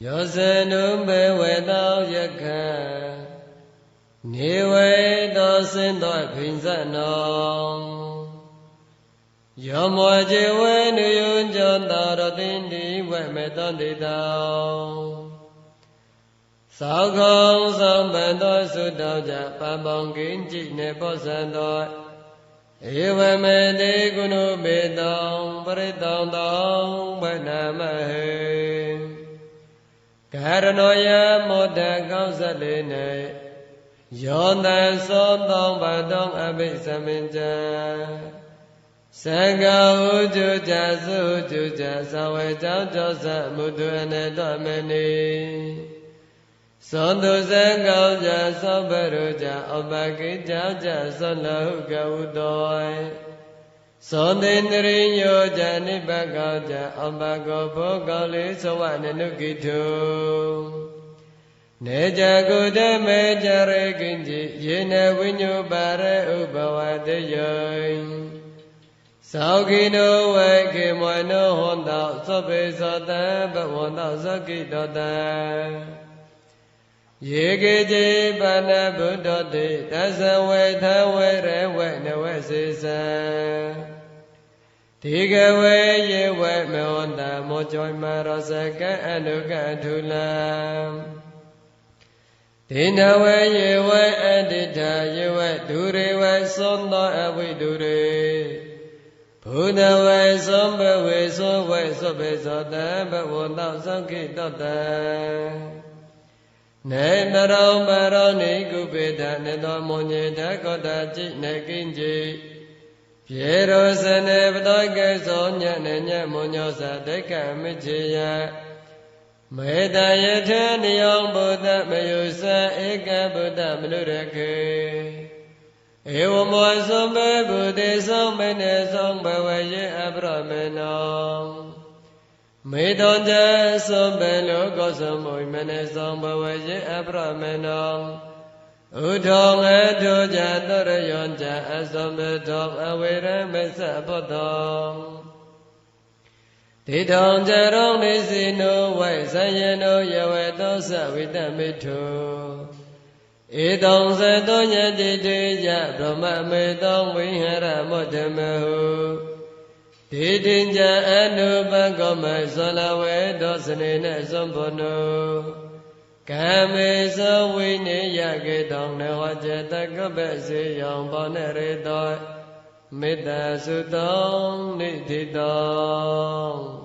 ယောဇနုဘေဝေတောယက္ခနေဝေတောစင်သောဖိဉ္စနောယောမောဇေဝေနုယုံကြောတာရတိန္တိဝေမေတောတိတောသောကောင်းသောပန်သောသုတောကြပပောင်ကင်းကြည်နေပောဇံသောဧဝမေတေကုဏုပေတောပရိတောတောဗနမဟေကာရဏောယမောတကောင်းစလေးနေယောတံသောတောဘတောအဘိသမင်္ဇံသံဃာဟုจุကြသုจุကြသဝေကြောင့်ကြောသမုတုအနေတော်မနေသောတုဇံကောင်းကြသောဘရုကြအပကိကြောင့်ကြသောလဟုကဟုတောသောတေန္တရိယောကြနိဗ္ဗာန်ကောင်းကြအပကောဘောကောင်းလေးသဝနနုကိတုနေကြကုတမေကြရေကိဉ္စီယေနဝိညုပါရေဥပဝတေယောသောကိနောဝေခေမွေနောဟောတောသောပေသောတံဘဝန္တောသောကိတောတံယေကေจิပနဗုဒ္ဓတိတသဝေထဝေရဝေနဝေစေသံဒီကဝေယေဝေမေဟောတမောကြောမရောစကံအနုကထုလံဒေနဝေယေဝေအတ္တိထာယေဝေဒုရေဝေသောသောအဝိဒုရေဘုဒ္ဓဝေသောဘဝေသောဝေသောဘေသောတံဘဝန္တောသောကိတောတံနေတရောပရောနိကုပေတနေတောမောညေတကောတจิနေကိဉ္စီပြေရောစနေပတောကေသောညနေညမောညောသဒိဋ္ဌမစ္ဆေယမေတ္တယထေနိယောဘုဒ္ဓမယုသဧကဗုဒ္ဓမနုရခေဧဝမောသောဘေဗုတေသောမေနေသောဘဝယေအပရမေနောမေတောဇေသောဘေလောကောသမုမနေသောဘဝယေအပရမေနောဥထောငေထောဇာတရယောဇာအသောမေထောအဝေရမေသဘောတောတိတောဇရောနေစီနောဝေသယနောယဝေသောသဝိတမေထုဧတောသတောညတိတေယဗြဟ္မမေတောဝိဟရမောဓမေဟုဒေတိဉ္ဇအနုပကောမသောလဝေတောစနေနသောဘောနုကာမေသောဝိနေယကေတောနဟောចេတကပ္ပစေယောဘောနရေတောမေတ္တာစုတောနိတိတော